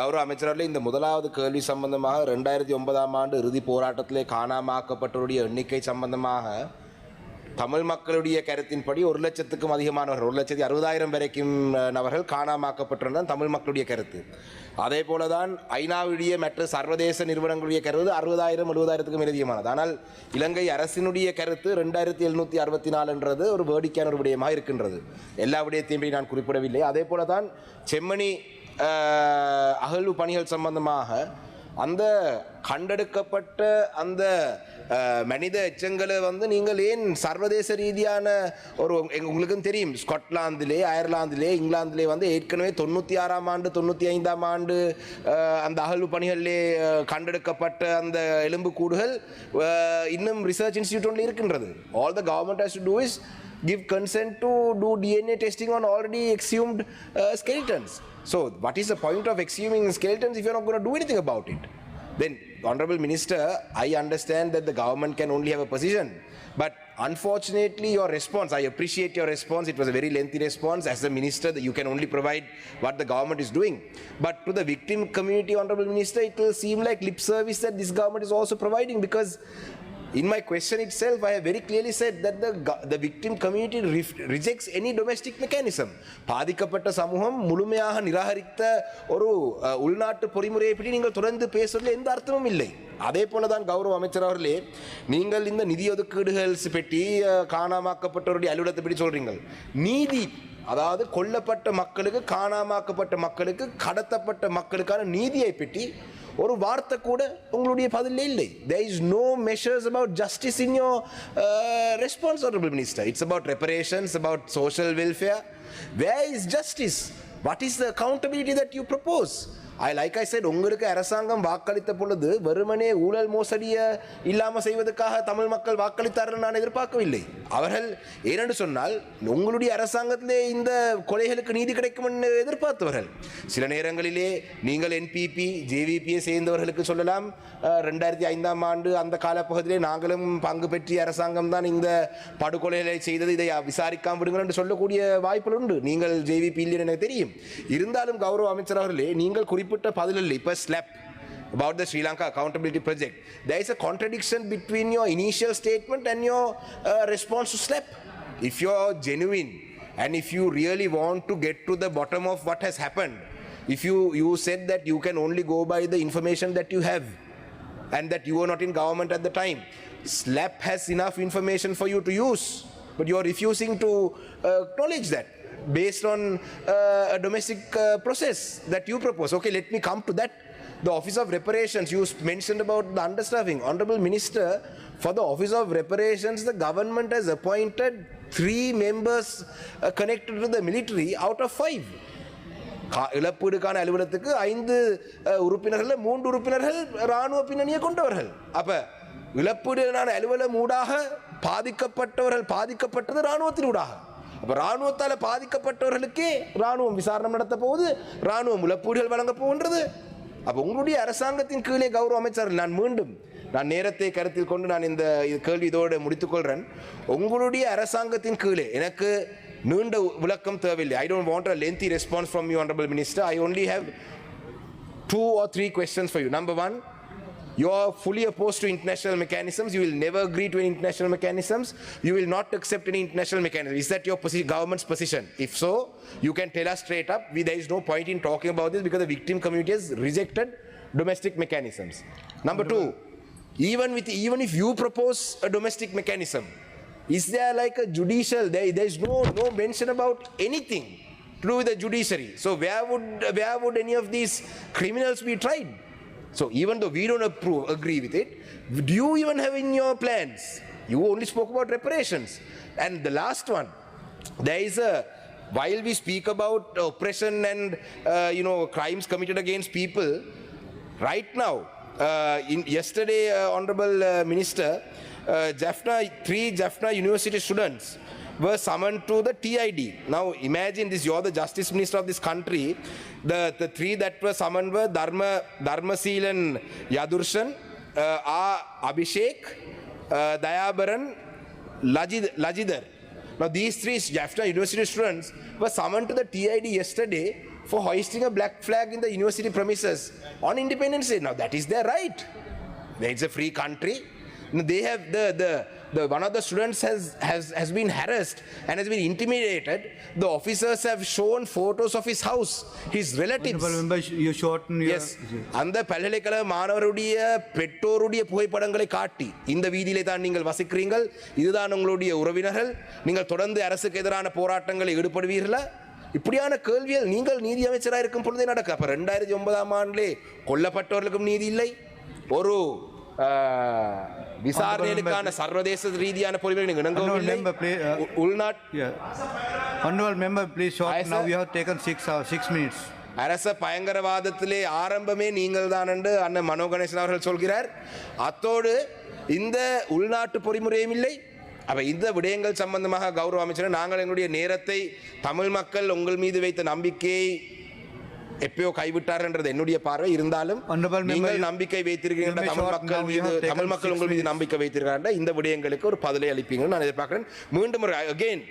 கௌரவ அமைச்சர்களே, இந்த முதலாவது கேள்வி சம்பந்தமாக 2009ஆம் ஆண்டு இறுதி போராட்டத்திலே காணாமாக்கப்பட்டவருடைய எண்ணிக்கை சம்பந்தமாக தமிழ் மக்களுடைய கருத்தின்படி 1 லட்சத்துக்கும் அதிகமானவர்கள் 1,60,000 வரைக்கும் நபர்கள் காணாமாக்கப்பட்டிருந்தான் தமிழ் மக்களுடைய கருத்து. அதே போலதான் ஐநாவுடைய மற்ற சர்வதேச நிறுவனங்களுடைய கருத்து 60,000 70,000க்கும் அதிகமானது. ஆனால் இலங்கை அரசினுடைய கருத்து 2764 என்றது ஒரு வேடிக்கையான ஒரு விடயமாக இருக்கின்றது. எல்லா விடயத்தையும் நான் குறிப்பிடவில்லை. அதே போலதான் செம்மணி அகழ்வு பணிகள் சம்பந்தமாக அந்த கண்டெடுக்கப்பட்ட அந்த மனித எச்சங்களை நீங்கள் ஏன் சர்வதேச ரீதியான ஒரு உங்களுக்கும் தெரியும், ஸ்காட்லாந்திலே, அயர்லாந்திலே, இங்கிலாந்திலே ஏற்கனவே 96ஆம் ஆண்டு 95ஆம் ஆண்டு அந்த அகழ்வு பணிகளிலே கண்டெடுக்கப்பட்ட அந்த எலும்புக்கூடுகள் இன்னும் ரிசர்ச் இன்ஸ்டிடியூட் ஒன்று இருக்கின்றது. All the government has to do is give consent to do DNA testing on already exhumed skeletons. So what is the point of exhuming skeletons if you're not going to do anything about it? Then, Honorable Minister, I understand that the government can only have a position, but unfortunately your response, I appreciate your response, it was a very lengthy response. As a minister, you can only provide what the government is doing. But to the victim community, Honorable Minister, it will seem like lip service that this government is also providing, because in my question itself, I have very clearly said that the victim community rejects any domestic mechanism. பாதிக்கப்பட்ட சமூகம் முழுமையாக நிராகரித்த ஒரு உள்நாட்டு பொறிமுறையை பற்றி நீங்கள் தொடர்ந்து பேசுவதில் எந்த அர்த்தமும் இல்லை. அதே போல தான் கௌரவ அமைச்சர் அவர்களே, நீங்கள் இந்த நிதி ஒதுக்கீடுகள் பற்றி காணாமாக்கப்பட்டவருடைய அலுவலகத்தை பற்றி சொல்றீங்க. நீதி, அதாவது கொல்லப்பட்ட மக்களுக்கு, காணாமாக்கப்பட்ட மக்களுக்கு, கடத்தப்பட்ட மக்களுக்கான நீதியை பற்றி ஒரு வார்த்தை கூட உங்களுடைய பதிலே இல்லை. There is no measures about justice in your response, Honorable Minister. It's about reparations, about social welfare. Where is justice? What is the accountability that you propose? like I said, உங்களுக்கு அரசாங்கம் வாக்களித்த பொழுது வெறுமனே ஊழல் மோசடிய இல்லாமல் செய்வதற்காக தமிழ் மக்கள் வாக்களித்தார்கள் நான் எதிர்பார்க்கவில்லை. அவர்கள் ஏனென்று சொன்னால் உங்களுடைய அரசாங்கத்திலே இந்த கொலைகளுக்கு நீதி கிடைக்கும் என்று எதிர்பார்த்தவர்கள். சில நேரங்களிலே நீங்கள் என்பிபி ஜேவிபியை சேர்ந்தவர்களுக்கு சொல்லலாம், 2005ஆம் ஆண்டு அந்த காலப்பகுதியிலே நாங்களும் பங்கு பெற்றிய அரசாங்கம் தான் இந்த படுகொலைகளை செய்தது, இதை விசாரிக்காமல் விடுங்கள் என்று சொல்லக்கூடிய வாய்ப்புகள் உண்டு. நீங்கள் ஜேவிபி இல்லை எனக்கு தெரியும். இருந்தாலும் கௌரவ அமைச்சர் அவர்களே, நீங்கள் குறிப்பிட்ட பதிலில் இப்போ SLAP about the Sri Lanka Accountability Project, there is a contradiction between your initial statement and your response to SLAP. If you are genuine and if you really want to get to the bottom of what has happened, if you said that you can only go by the information that you have and that you were not in government at the time, SLAP has enough information for you to use, but you are refusing to acknowledge that based on a domestic process that you propose. Okay, let me come to that. The Office of Reparations, you mentioned about the understaffing. Honorable Minister, for the Office of Reparations, the government has appointed 3 members connected to the military out of 5. இழப்பீடுக்கான அலுவலகத்துக்கு 5 உறுப்பினர்கள், 3 உறுப்பினர்கள் இராணுவ பின்னணியை கொண்டவர்கள். அப்ப இழப்பீடுக்கான அலுவலகம் ஊடாக பாதிக்கப்பட்டது இராணுவத்தின் ஊடாக. அப்போ இராணுவத்தால் பாதிக்கப்பட்டவர்களுக்கே இராணுவம் விசாரணை நடத்த போகுது, இராணுவம் இழப்பீடுகள் வழங்க போகின்றது. அப்போ உங்களுடைய அரசாங்கத்தின் கீழே கௌரவ அமைச்சர், நான் நேரத்தை கருத்தில் கொண்டு நான் இந்த கேள்வி இதோடு முடித்துக்கொள்கிறேன். உங்களுடைய அரசாங்கத்தின் கீழே எனக்கு நீண்ட விளக்கம் தேவையில்லை. I don't want a lengthy response from you, Honorable Minister. I only have 2 or 3 questions for you. Number 1, you are fully opposed to international mechanisms. You will never agree to any international mechanisms. You will not accept any international mechanism. Is that your government's position? If so, you can tell us straight up. There is no point in talking about this because the victim community has rejected domestic mechanisms. Number 2, even if you propose a domestic mechanism, is there like a judicial? There is no mention about anything to do with the judiciary. So where would any of these criminals be tried? So even though we don't agree with it, do you even have in your plans? You only spoke about reparations. And the last one, there is while we speak about oppression and crimes committed against people, right now, yesterday, Honorable Minister, 3 Jaffna University students were summoned to the TID. Now imagine this, you are the Justice Minister of this country. The 3 that were summoned were Dharmaseelan Yadurshan, Abhishek, Dayabaran, Lajidar. Now these 3 Jaffna University students were summoned to the TID yesterday for hoisting a black flag in the university premises on Independence Day. Now that is their right. It's a free country. They have the one of the students has been harassed and has been intimidated. The officers have shown photos of his house, his relatives. You shorten your... Yes. அந்த பல்கலைக்கழக மாணவருடைய பெற்றோருடைய புகைப்படங்களை காட்டி இந்த வீதியிலே தான் நீங்கள் வசிக்கிறீர்கள், இதுதான் உங்களுடைய உறவினர்கள், நீங்கள் தொடர்ந்து அரசுக்கு எதிரான போராட்டங்களில் ஈடுபடுவீர்களா? இப்படியான கேள்விகள் நீங்கள் நீதி அமைச்சராக இருக்கும் பொழுதே நடக்க. அப்ப 2009ஆம் ஆண்டிலே கொல்லப்பட்டவர்களுக்கும் நீதி இல்லை, ஒரு விசாரணைகளுக்கான சர்வதேச ரீதியான பொறிமுறை நீங்கள் இணங்கவில்லை. Honorable member, please short. Now you have taken 6 minutes. அரச பயங்கரவாதத்திலே ஆரம்பமே நீங்கள் தான் என்று அண்ணன் மனோ கணேசன் அவர்கள் சொல்கிறார். அத்தோடு இந்த உள்நாட்டு பொறிமுறையும் இல்லை. அப்ப இந்த விடயங்கள் சம்பந்தமாக கௌரவ அமைச்சர், நாங்கள் எங்களுடைய நேரத்தை தமிழ் மக்கள் உங்கள் மீது வைத்த நம்பிக்கையை எப்பயோ கைவிட்டார் என்றது என்னுடைய பார்வை. இருந்தாலும் நீங்கள் நம்பிக்கை வைத்திருக்கிறீர்கள், தமிழ் மக்கள் உங்கள் மீது நம்பிக்கை வைத்திருக்கிறார்கள், இந்த விடயங்களுக்கு ஒரு பதிலை அளிப்பீங்கன்னு நான் எதிர்பார்க்கிறேன். மீண்டும் again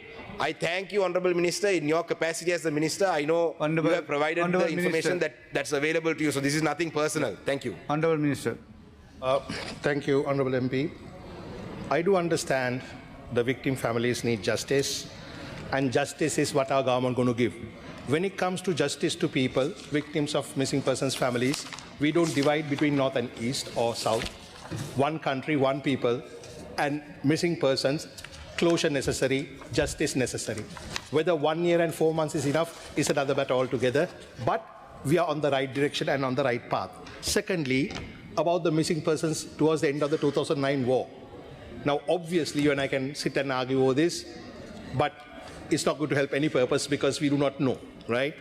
I thank you, Honorable Minister. In your capacity as the Minister, I know you have provided the information that's available to you. So this is nothing personal. Thank you. Honorable Minister. Thank you, Honorable MP. I do understand the victim families need justice, and justice is what our government going to give. When it comes to justice to people, victims of missing persons families, we don't divide between north and east or south. One country, one people, and missing persons, closure necessary, justice necessary. Whether 1 year and 4 months is enough is another matter altogether, but we are on the right direction and on the right path. Secondly, about the missing persons towards the end of the 2009 war. Now, obviously, you and I can sit and argue over this, but it's not going to help any purpose because we do not know, right?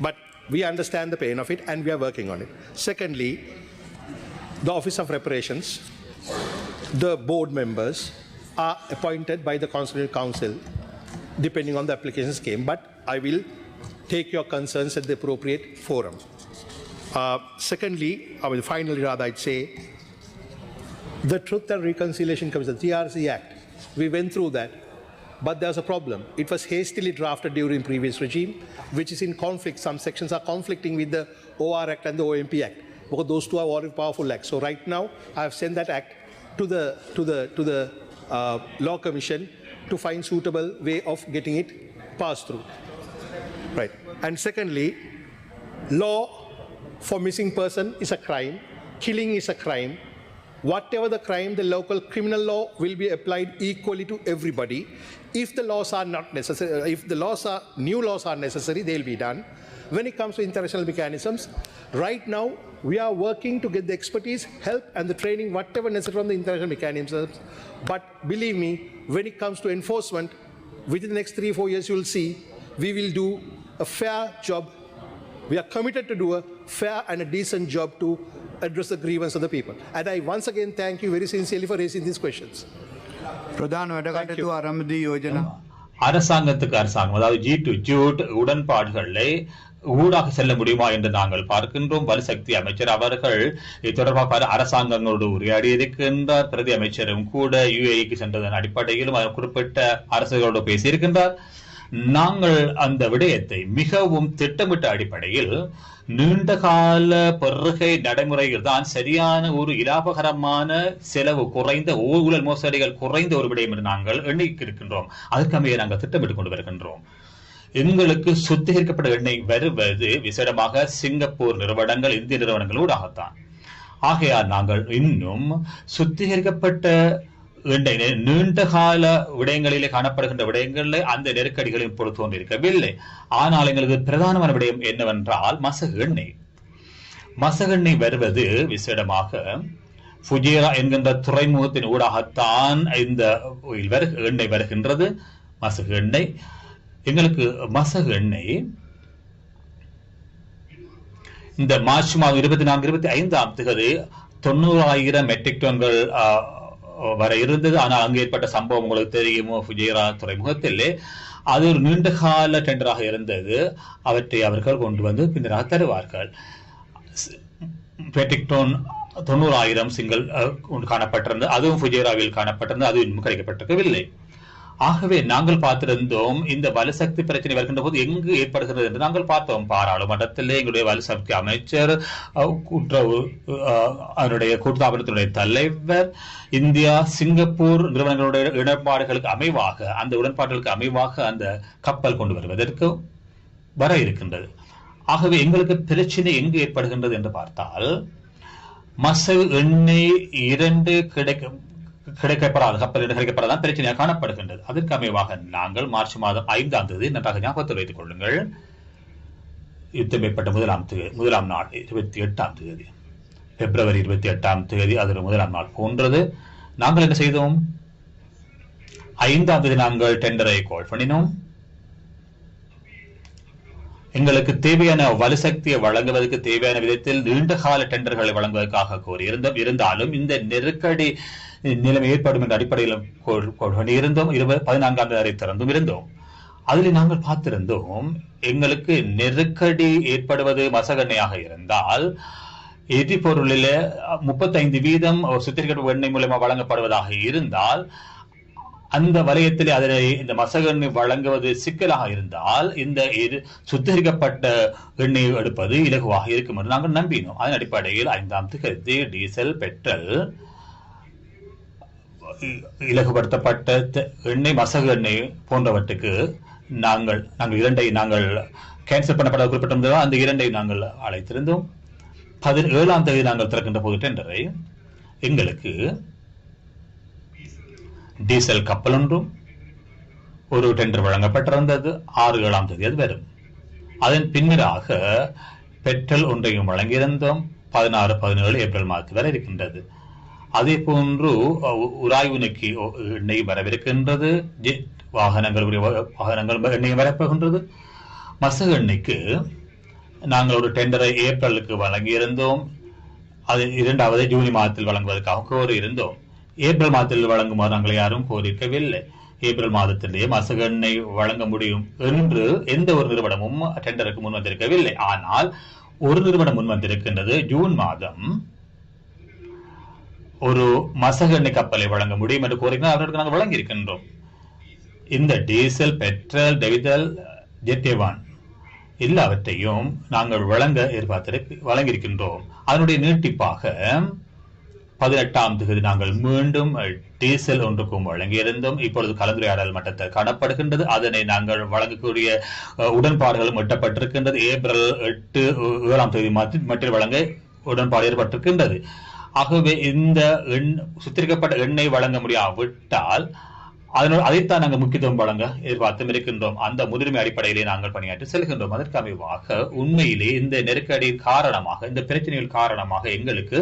But we understand the pain of it and we are working on it. Secondly, the Office of Reparations, the board members are appointed by the Constitutional Council depending on the applications came, but I will take your concerns at the appropriate forum. Secondly, finally rather I'd say, the Truth and Reconciliation Commission, the TRC Act, we went through that. But there's a problem. It was hastily drafted during previous regime, which is in conflict. Some sections are conflicting with the OR Act and the OMP Act, because those two are very powerful acts. So right now, I have sent that act to the Law Commission to find suitable way of getting it passed through. Right. And secondly, law for missing person is a crime. Killing is a crime. Whatever the crime, the local criminal law will be applied equally to everybody. If the laws are not necessary, if the new laws are necessary, they'll be done. When it comes to international mechanisms, right now we are working to get the expertise, help and the training, whatever necessary from the international mechanisms. But believe me, when it comes to enforcement, within the next 3-4 years, you will see we will do a fair job. We are committed to do a fair and a decent job to address the grievance of the people. And I once again thank you very sincerely for raising these questions. பிரதான வடகாட்டு ஆரம்பதி யோஜனா அரசாங்கத்துக்கு அரசாங்கம், அதாவது G2G உடன்பாடுகளை ஊடாக செல்ல முடியுமா என்று நாங்கள் பார்க்கின்றோம். வலுசக்தி அமைச்சர் அவர்கள் இது தொடர்பாக அரசாங்கங்களோடு உரையாடி இருக்கின்றார். பிரதி அமைச்சரும் கூட UAE-க்கு சென்றதன் அடிப்படையிலும் குறிப்பிட்ட அரசுகளோடு பேசியிருக்கின்றார். நாங்கள் அந்த விடயத்தை மிகவும் திட்டமிட்ட அடிப்படையில் நீண்டகால பெருகை நடைமுறையில் தான் சரியான ஒரு இலாபகரமான செலவு குறைந்த ஊழல் மோசடிகள் குறைந்த ஒரு விடயம் என்று நாங்கள் எண்ணிக்கிருக்கின்றோம். அதற்கமைய நாங்கள் திட்டமிட்டுக் கொண்டு வருகின்றோம். எங்களுக்கு சுத்திகரிக்கப்பட்ட எண்ணெய் வருவது விசேடமாக சிங்கப்பூர் நிறுவனங்கள், இந்திய நிறுவனங்களோடாகத்தான். ஆகையால் நாங்கள் இன்னும் சுத்திகரிக்கப்பட்ட நீண்ட கால விடயங்களிலே காணப்படுகின்ற விடயங்களில் அந்த நெருக்கடிகள் இப்பொழுது தோன்றியிருக்கவில்லை. ஆனால் எங்களுக்கு பிரதானமான விடயம் என்னவென்றால் மசகு எண்ணெய் வருவது விசேடமாக ஃபுஜேரா என்கின்ற துறைமுகத்தின் ஊடாகத்தான் இந்த எண்ணெய் வருகின்றது. மசகு எண்ணெய் எங்களுக்கு இந்த மார்ச் மாதம் 24-25ஆம் தேதி 90,000 மெட்ரிக் டன்கள் வர இருந்தது. ஆனால் அங்கு ஏற்பட்ட சம்பவம் உங்களுக்கு தெரியுமோ, ஃபுஜேரா துறைமுகத்திலே அது ஒரு நீண்ட கால டெண்டராக இருந்தது. அவற்றை அவர்கள் கொண்டு வந்து பின்னராக தருவார்கள். மெட்ரிக் டன் 90,000 சிங்கிள் காணப்பட்டிருந்தது. அதுவும் ஃபுஜேராவில் காணப்பட்டிருந்தது. அது இன்னும் கிடைக்கப்பட்டிருக்கவில்லை. ஆகவே நாங்கள் பார்த்திருந்தோம் இந்த வலுசக்தி பிரச்சனை வருகின்ற போது எங்கு ஏற்படுகிறது என்று நாங்கள் பார்த்தோம். பாராளுமன்றத்திலே எங்களுடைய வலுசக்தி அமைச்சர், கூட்டுறவு அதனுடைய கூட்டுத்தாபனத்தினுடைய தலைவர், இந்தியா சிங்கப்பூர் நிறுவனங்களுடைய இடர்பாடுகளுக்கு அமைவாக, அந்த உடன்பாடுகளுக்கு அமைவாக அந்த கப்பல் கொண்டு வருவதற்கு வர இருக்கின்றது. ஆகவே எங்களுக்கு பிரச்சனை எங்கு ஏற்படுகின்றது என்று பார்த்தால், மசகு எண்ணெய் 2 கிடைக்கப்படாத கப்பல் கிடைக்கப்படாதான் பிரச்சனையாக காணப்படுகின்றது. அதற்கு அமைவாக நாங்கள் மார்ச் மாதம் 5ஆம் தேதி, நன்றாக ஞாபகத்தில் வைத்துக் கொள்ளுங்கள், யுத்தம் ஏற்பட்ட முதலாம் நாள் 28ஆம் தேதி, பிப்ரவரி 28ஆம் தேதி, அது முதலாம் நாள் போன்றது. நாங்கள் என்ன செய்தோம்? 5ஆம் தேதி நாங்கள் டெண்டரை கால் பண்ணினோம். எங்களுக்கு தேவையான வலுசக்தியை வழங்குவதற்கு தேவையான விதத்தில் நீண்ட கால டெண்டர்களை வழங்குவதற்காக கோரியிருந்தோம். இருந்தாலும் இந்த நெருக்கடி நிலைமை ஏற்படும் என்ற அடிப்படையில் இருந்தோம். 14ஆம் தேதி திறந்தும் இருந்தோம். அதில் நாங்கள் பார்த்திருந்தோம், எங்களுக்கு நெருக்கடி ஏற்படுவது மசகெண்ணெயாக இருந்தால் எரிபொருளில் 35% சுத்திகரிக்கப்பட்ட எண்ணெய் மூலமாக வழங்கப்படுவதாக இருந்தால், அந்த வலயத்தில் அதனை இந்த மசகெண்ணெய் வழங்குவது சிக்கலாக இருந்தால் இந்த சுத்திகரிக்கப்பட்ட எண்ணெய் எடுப்பது இலகுவாக இருக்கும் என்று நாங்கள் நம்பினோம். அதன் அடிப்படையில் 5ஆம் தேதி டீசல், பெட்ரோல், இலகுபடுத்தப்பட்ட எண்ணெய், மசகு எண்ணெய் போன்றவற்றுக்கு நாங்கள் 2 நாங்கள் கேன்சல் பண்ணப்பட குறிப்பிட்டிருந்தோம். அந்த 2 நாங்கள் அழைத்திருந்தோம். 17ஆம் தேதி நாங்கள் திறக்கின்ற போது டெண்டரை எங்களுக்கு டீசல் கப்பல் ஒன்றும் ஒரு டெண்டர் வழங்கப்பட்டிருந்தது. 6-7ஆம் தேதி அது வரும். அதன் பின்னராக பெட்ரோல் ஒன்றையும் வழங்கியிருந்தோம். 16-17 ஏப்ரல் மாதத்தில் வர இருக்கின்றது. அதே போன்று உராய்வு நெக்கி எண்ணெய் வரவிருக்கின்றது. வாகனங்கள் எண்ணெய் வரப்போகின்றது. மசகு எண்ணெய்க்கு நாங்கள் ஒரு டெண்டரை ஏப்ரலுக்கு வழங்கியிருந்தோம். அது 2வது ஜூனி மாதத்தில் வழங்குவதற்காக கோரியிருந்தோம். ஏப்ரல் மாதத்தில் வழங்குமாறு நாங்கள் யாரும் கோரிக்கவில்லை. ஏப்ரல் மாதத்திலேயே மசகு எண்ணெய் வழங்க முடியும் என்று எந்த ஒரு நிறுவனமும் டெண்டருக்கு முன் வந்திருக்கவில்லை. ஆனால் ஒரு நிறுவனம் முன் வந்திருக்கின்றது. ஜூன் மாதம் ஒரு மசகு எண்ணெய் கப்பலை வழங்க முடியும் என்று கோரினால் அவர்களுக்கு நாங்கள் வழங்கி இருக்கின்றோம். இந்த டீசல், பெட்ரோல், டெவிதல், ஜெட்டேவான் எல்லாவற்றையும் நாங்கள் வழங்கியிருக்கின்றோம். அதனுடைய நீட்டிப்பாக 18ஆம் தேதி நாங்கள் மீண்டும் டீசல் ஒன்றுக்கும் வழங்கியிருந்தோம். இப்பொழுது கலந்துரையாடல் மட்டத்தில் காணப்படுகின்றது. அதனை நாங்கள் வழங்கக்கூடிய உடன்பாடுகளும் எட்டப்பட்டிருக்கின்றது. ஏப்ரல் 8-7ஆம் தேதி மட்டும் வழங்க உடன்பாடு ஏற்பட்டிருக்கின்றது. ஆகவே இந்த சுத்திகரிக்கப்பட்ட எண்ணெய் வழங்க முடியாவிட்டால் அதைத்தான் நாங்கள் முக்கியத்துவம் வழங்க எதிர்பார்த்தும் இருக்கின்றோம். அந்த முன்னுரிமை அடிப்படையிலே நாங்கள் பணியாற்றி செல்கின்றோம். அதற்கு அமைவாக உண்மையிலே இந்த நெருக்கடியின் காரணமாக, இந்த பிரச்சனைகள் காரணமாக எங்களுக்கு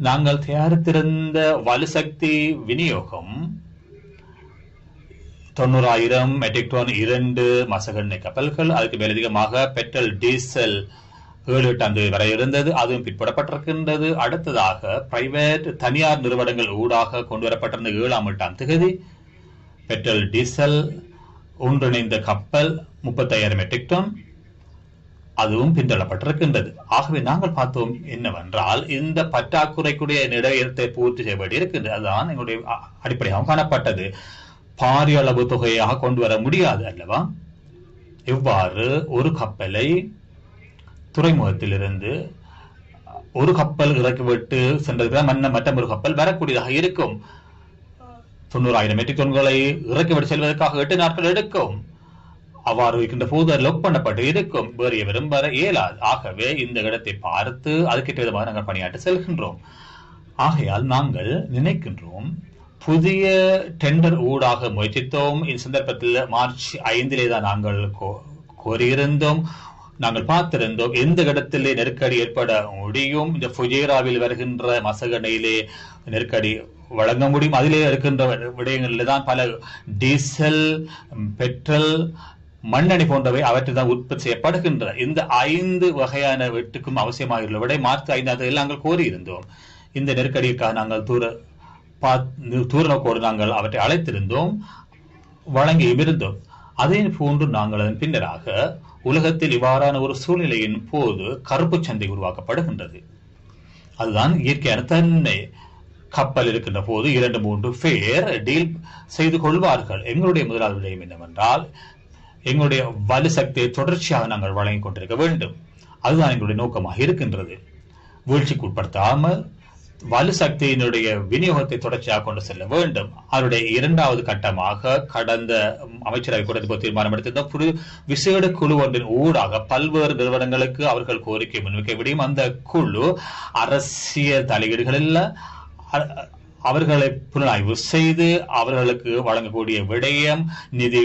நாங்கள் தயாரித்திருந்த வலுசக்தி விநியோகம் 90,000 மெட்ரிக் டன் 2 மசகெண்ணெய் கப்பல்கள், அதுக்கு மேலதிகமாக பெட்ரோல், டீசல் 7-8ஆம் தேதி வரை இருந்தது. அதுவும் பிற்படப்பட்டிருக்கின்றது. அடுத்ததாக பிரைவேட், தனியார் நிறுவனங்கள் ஊடாக கொண்டு வரப்பட்டிருந்த 7-8ஆம் தேதி பெட்ரோல், டீசல் ஒன்றிணைந்த கப்பல் 35,000 மெட்ரிக் டன் அதுவும் பின்தள்ளப்பட்டிருக்கின்றது. ஆகவே நாங்கள் பார்த்தோம் என்னவென்றால், இந்த பற்றாக்குறைக்குடைய நிலையத்தை பூர்த்தி செய்ய வேண்டி இருக்கின்றது. அதுதான் எங்களுடைய அடிப்படையாக காணப்பட்டது. பாரிய அளவு தொகையாக கொண்டு வர முடியாது அல்லவா? எவ்வாறு ஒரு கப்பலை துறைமுகத்திலிருந்து ஒரு கப்பல் இறக்கிவிட்டு சென்றது மற்ற ஒரு கப்பல் வரக்கூடியதாக இருக்கும். 90,000 மெட்ரிக் டன்களை இறக்கிவிட்டு செல்வதற்காக 8 நாட்கள் எடுக்கும். அவ்வாறு இருக்கின்ற போது லொக் பண்ணப்பட்டு இருக்கும். வேறு எவரும் வர இயலாது. ஆகவே இந்த இடத்தை பார்த்து அதுக்கேற்ற விதமாக நாங்கள் பணியாற்ற செல்கின்றோம். ஆகையால் நாங்கள் நினைக்கின்றோம், புதிய டெண்டர் ஊடாக முயற்சித்தோம். இந்த சந்தர்ப்பத்தில் மார்ச் 5 தான் நாங்கள் கோரியிருந்தோம். நாங்கள் பார்த்திருந்தோம் எந்த இடத்திலே நெருக்கடி ஏற்பட முடியும். இந்த ஃபுஜேராவில் வருகின்ற மசகெண்ணெயிலே நெருக்கடி வழங்க முடியும். அதிலே இருக்கின்ற விடயங்களில் தான் பல டீசல், பெட்ரோல், மண்ணெண்ணெய் போன்றவை அவற்றில் தான் உற்பத்தி செய்யப்படுகின்றன. இந்த 5 வகையான வீட்டுக்கும் அவசியமாக உள்ள விட மார்ச் 5ஆம் தேதி நாங்கள் கோரியிருந்தோம். இந்த நெருக்கடிக்காக நாங்கள் தூர நோக்கோடு நாங்கள் அவற்றை அழைத்திருந்தோம், வழங்கியும் இருந்தோம். அதே போன்று நாங்கள் அதன் பின்னராக உலகத்தில் இவ்வாறான ஒரு சூழ்நிலையின் போது கருப்பு சந்தை உருவாக்கப்படுகின்றது. அதுதான் இயற்கையான தன்மை. கப்பல் இருக்கின்ற போது 2-3 பேர் டீல் செய்து கொள்வார்கள். எங்களுடைய முதலாவது விடயம் என்னவென்றால், எங்களுடைய வலு சக்தியை தொடர்ச்சியாக நாங்கள் வழங்கிக் கொண்டிருக்க வேண்டும். அதுதான் எங்களுடைய நோக்கமாக இருக்கின்றது. வீழ்ச்சிக்கு உட்படுத்தாமல் வலு சக்தியினுடைய விநியோகத்தை தொடர்ச்சியாக கொண்டு செல்ல வேண்டும். அதனுடைய இரண்டாவது கட்டமாக கடந்த அமைச்சரவை கூட்டத்தில் தீர்மானம் எடுத்திருந்த புது விசேட குழு ஒன்றின் ஊடாக பல்வேறு நிறுவனங்களுக்கு அவர்கள் கோரிக்கை முன்வைக்க முடியும். அந்த குழு அரசியல் தலையீடுகளில் அவர்களை புலனாய்வு செய்து அவர்களுக்கு வழங்கக்கூடிய விடயம், நிதி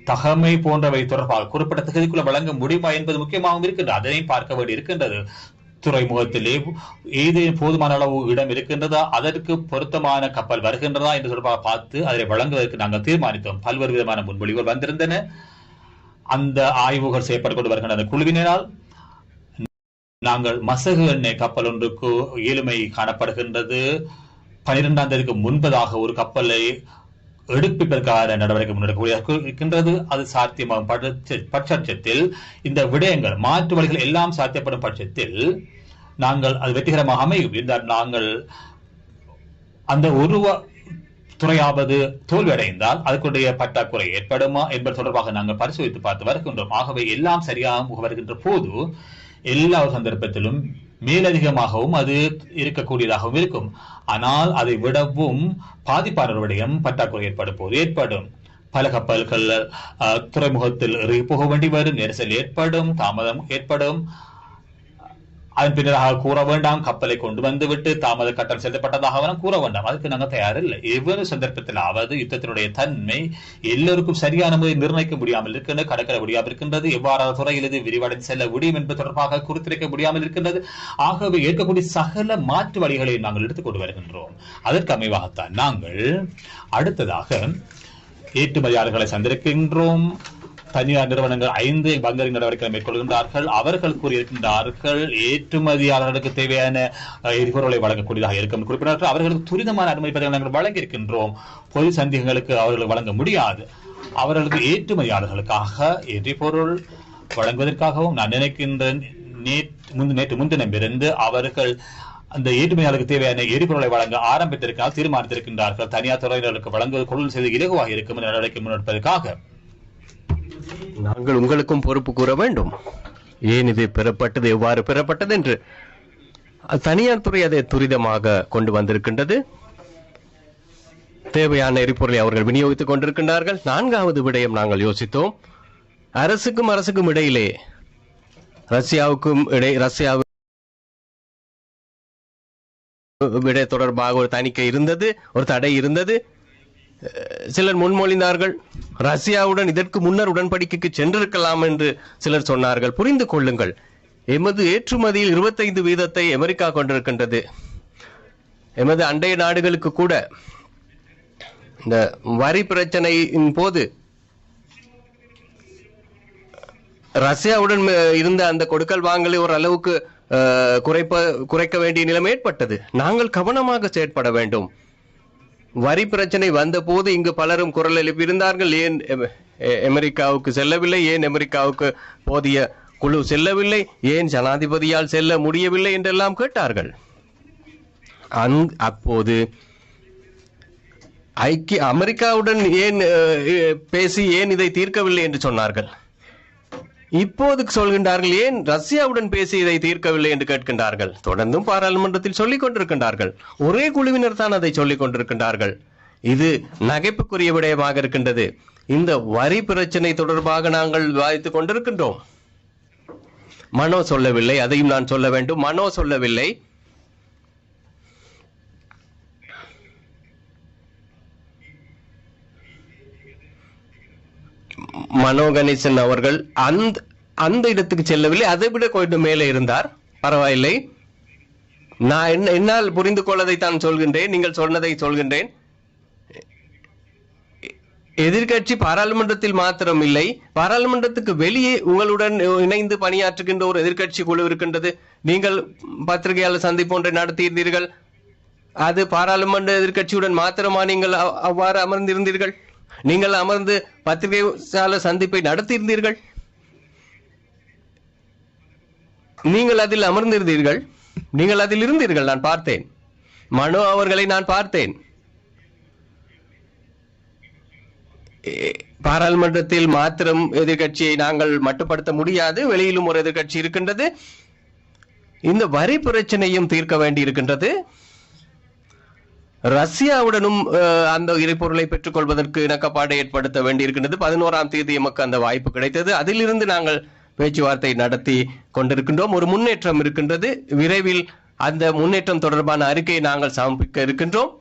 தகமை போன்றவை தொடர்பாக குறிப்பிடத்தகுதிக்குள்ள வழங்க முடியுமா என்பது முக்கியமாகவும் இருக்கின்றது. அதனை பார்க்க வேண்டி இருக்கின்றது. துறைமுகத்திலே ஏதேனும் போதுமான அளவு இடம் இருக்கின்றதா, அதற்கு பொருத்தமான கப்பல் வருகின்றதா என்று தொடர்பாக பார்த்து அதை வழங்குவதற்கு நாங்கள் தீர்மானித்தோம். பல்வேறு விதமான முன்மொழிவுகள் வந்திருந்தன. அந்த ஆய்வுகள் செய்யப்பட்டுக் கொண்டு வருகின்ற அந்த குழுவினால் நாங்கள் மசகு எண்ணெய் கப்பல் ஒன்றுக்கு ஏழுமை காணப்படுகின்றது. 12ஆம் தேதிக்கு முன்பதாக ஒரு கப்பலை எடுப்பிப்பதற்கான நடவடிக்கை முன்னெடுக்கக்கூடியது. அது சாத்தியமாகும் பட்சத்தில் இந்த விடயங்கள் மாற்று வழிகள் எல்லாம் சாத்தியப்படும் பட்சத்தில் நாங்கள் அது வெற்றிகரமாக அமையும். என்றால் நாங்கள் அந்த ஒரு துறையாவது தோல்வியடைந்தால் அதற்குடைய பற்றாக்குறை ஏற்படுமா என்பது தொடர்பாக நாங்கள் பரிசோதித்து பார்த்து வருகின்றோம். ஆகவே எல்லாம் சரியாக வருகின்ற போது எல்லா சந்தர்ப்பத்திலும் மேலதிகமாகவும் அது இருக்கக்கூடியதாகவும் இருக்கும். ஆனால் அதை விடவும் பாதிப்பான விடயம் பற்றாக்குறை ஏற்படும் போது ஏற்படும். பல கப்பல்கள் துறைமுகத்தில் போக வேண்டி வரும், நெரிசல் ஏற்படும், தாமதம் ஏற்படும். அதன் பின்னராக கூற வேண்டாம், கப்பலை கொண்டு வந்துவிட்டு தாமத கட்டணம் செலுத்தப்பட்டதாக கூற வேண்டாம். அதுக்கு நாங்கள் தயாரில்லை. எவ்வளவு சந்தர்ப்பத்திலாவது யுத்தத்தினுடைய தன்மை எல்லோருக்கும் சரியான முறையில் நிர்ணயிக்க முடியாமல் இருக்கின்றது, கடற்கரை முடியாமல் இருக்கின்றது, எவ்வாறு துறையில் இது விரிவடைந்து செல்ல முடியும் என்பது தொடர்பாக குறித்திருக்க முடியாமல் இருக்கின்றது. ஆகவே ஏற்கக்கூடிய சகல மாற்று வழிகளை நாங்கள் எடுத்துக்கொண்டு வருகின்றோம். அதற்கு அமைவாகத்தான் நாங்கள் அடுத்ததாக ஏற்றுமதியாளர்களை சந்திருக்கின்றோம். தனியார் நிறுவனங்கள் 5 பங்கரிங் நடவடிக்கைகளை மேற்கொள்கின்றார்கள். அவர்கள் கூறியிருக்கின்றார்கள் ஏற்றுமதியாளர்களுக்கு தேவையான எரிபொருளை வழங்கக்கூடியதாக இருக்கும் குறிப்பிட்டார்கள். அவர்களுக்கு துரிதமான அனுமதி நாங்கள் வழங்கி இருக்கின்றோம். பொது சந்தேகங்களுக்கு அவர்கள் வழங்க முடியாது. அவர்களுக்கு ஏற்றுமதியாளர்களுக்காக எரிபொருள் வழங்குவதற்காகவும் நான் நினைக்கின்றேன். நேற்று முன்தினமிருந்து அவர்கள் அந்த ஏற்றுமதியாளருக்கு தேவையான எரிபொருளை வழங்க ஆரம்பித்திருக்கிறார், தீர்மானித்திருக்கின்றார்கள். தனியார் துறையினருக்கு வழங்குவது கொள்ளுதல் செய்து இலகுவாக இருக்கும் நடவடிக்கை முன்னெடுப்பதற்காக நாங்கள் உங்களுக்கும் பொறுப்பு கூற வேண்டும். ஏன் இது பெறப்பட்டது, எவ்வாறு பெறப்பட்டது என்று. தனியார் துறை அதை துரிதமாக கொண்டு வந்திருக்கின்றது. தேவையான எரிபொருளை அவர்கள் விநியோகித்துக் கொண்டிருக்கின்றார்கள். 4வது விடயம் நாங்கள் யோசித்தோம். அரசுக்கும் இடையிலே ரஷ்யாவுக்கும் விட தொடர்பாக ஒரு தணிக்கை இருந்தது, ஒரு தடை இருந்தது. சிலர் முன்மொழிந்தார்கள், ரஷ்யாவுடன் இதற்கு முன்னர் உடன்படிக்கைக்கு சென்றிருக்கலாம் என்று சிலர் சொன்னார்கள். புரிந்து கொள்ளுங்கள், எமது ஏற்றுமதியில் 25% அமெரிக்கா கொண்டிருக்கின்றது. எமது அண்டைய நாடுகளுக்கு கூட இந்த வரி பிரச்சனையின் போது ரஷ்யாவுடன் இருந்த அந்த கொடுக்கல் வாங்கலை ஒரு அளவுக்கு குறைக்க வேண்டிய நிலைமை ஏற்பட்டது. நாங்கள் கவனமாக செயற்பட வேண்டும். வரி பிரச்சனை வந்த போது இங்கு பலரும் குரல் எழுப்பியிருந்தார்கள், ஏன் அமெரிக்காவுக்கு செல்லவில்லை, ஏன் அமெரிக்காவுக்கு போதிய குழு செல்லவில்லை, ஏன் ஜனாதிபதியால் செல்ல முடியவில்லை என்றெல்லாம் கேட்டார்கள். அப்போது அமெரிக்காவுடன் ஏன் பேசி ஏன் இதை தீர்க்கவில்லை என்று சொன்னார்கள். இப்போது சொல்கின்றார்கள், ஏன் ரஷ்யாவுடன் பேசி இதை தீர்க்கவில்லை என்று கேட்கின்றார்கள். தொடர்ந்தும் பாராளுமன்றத்தில் சொல்லிக் கொண்டிருக்கின்றார்கள். ஒரே குழுவினர் தான் அதை சொல்லிக் கொண்டிருக்கின்றார்கள். இது நகைப்புக்குரிய விடயமாக இருக்கின்றது. இந்த வரி பிரச்சனை தொடர்பாக நாங்கள் விவாதித்துக் கொண்டிருக்கின்றோம். மனோ சொல்லவில்லை, அதையும் நான் சொல்ல வேண்டும். மனோ சொல்லவில்லை. மனோ கணேசன் அவர்கள் அந்த இடத்துக்கு செல்லவில்லை. அதை விட கொஞ்சம் மேலே இருந்தார். பரவாயில்லை, நான் என்னால் புரிந்து கொள்ளதை தான் சொல்கின்றேன், நீங்கள் சொன்னதை சொல்கின்றேன். எதிர்கட்சி பாராளுமன்றத்தில் மாத்திரம் இல்லை, பாராளுமன்றத்துக்கு வெளியே உங்களுடன் இணைந்து பணியாற்றுகின்ற ஒரு எதிர்கட்சி குழு இருக்கின்றது. நீங்கள் பத்திரிகையாளர் சந்திப்பு ஒன்றை நடத்தியிருந்தீர்கள். அது பாராளுமன்ற எதிர்கட்சியுடன் மாத்திரமா நீங்கள் அவ்வாறு அமர்ந்திருந்தீர்கள்? நீங்கள் அமர்ந்து பத்திரிகையாளர் சந்திப்பை நடத்தியிருந்தீர்கள். நீங்கள் அதில் அமர்ந்திருந்தீர்கள், நீங்கள் அதில் இருந்தீர்கள், நான் பார்த்தேன். மனோ அவர்களை நான் பார்த்தேன். பாராளுமன்றத்தில் மாத்திரம் எதிர்க்கட்சியை நாங்கள் மட்டுப்படுத்த முடியாது, வெளியிலும் ஒரு எதிர்க்கட்சி இருக்கின்றது. இந்த வரி பிரச்சனையும் தீர்க்க வேண்டி இருக்கின்றது. ரஷ்யாவுடனும் அந்த எரிபொருளை பெற்றுக் கொள்வதற்கு இணக்கப்பாடு ஏற்படுத்த வேண்டியிருக்கின்றது. 11ஆம் தேதி எமக்கு அந்த வாய்ப்பு கிடைத்தது. அதிலிருந்து நாங்கள் பேச்சுவார்த்தை நடத்தி கொண்டிருக்கின்றோம். ஒரு முன்னேற்றம் இருக்கின்றது. விரைவில் அந்த முன்னேற்றம் தொடர்பான அறிக்கையை நாங்கள் சமர்ப்பிக்க இருக்கின்றோம்.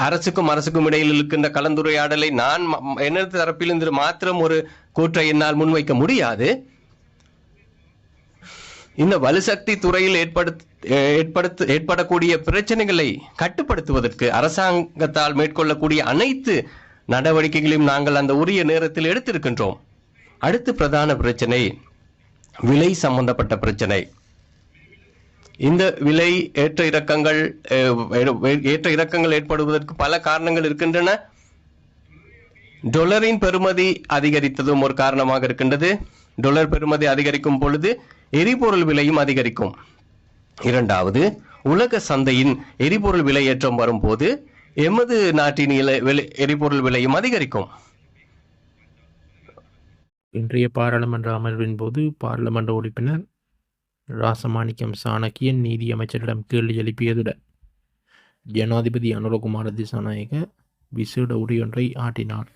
அரசுக்கும் இடையில் இருக்கின்ற கலந்துரையாடலை நான் எனது தரப்பிலிருந்து மாத்திரம் ஒரு கூற்றை என்னால் முன்வைக்க முடியாது. இந்த வலுசக்தி துறையில் ஏற்படக்கூடிய பிரச்சனைகளை கட்டுப்படுத்துவதற்கு அரசாங்கத்தால் மேற்கொள்ளக்கூடிய அனைத்து நடவடிக்கைகளையும் நாங்கள் அந்த உரிய நேரத்தில் எடுத்திருக்கின்றோம். அடுத்து பிரதான பிரச்சனை விலை சம்பந்தப்பட்ட பிரச்சனை. இந்த விலை ஏற்ற இறக்கங்கள் ஏற்படுவதற்கு பல காரணங்கள் இருக்கின்றன. டொலரின் பெறுமதி அதிகரித்ததும் ஒரு காரணமாக இருக்கின்றது. டொலர் பெறுமதி அதிகரிக்கும் பொழுது எரிபொருள் விலையும் அதிகரிக்கும். இரண்டாவது, உலக சந்தையின் எரிபொருள் விலையேற்றம் வரும்போது எமது நாட்டின் எரிபொருள் விலையும் அதிகரிக்கும். இன்றைய பாராளுமன்ற அமர்வின் போது பாராளுமன்ற உறுப்பினர் ராசமாணிக்கம் சாணக்கியன் நீதி அமைச்சரிடம் கேள்வி எழுப்பியதுடன் ஜனாதிபதி அனுரகுமார திசாநாயக விசேட உரையொன்றை ஆற்றினார்.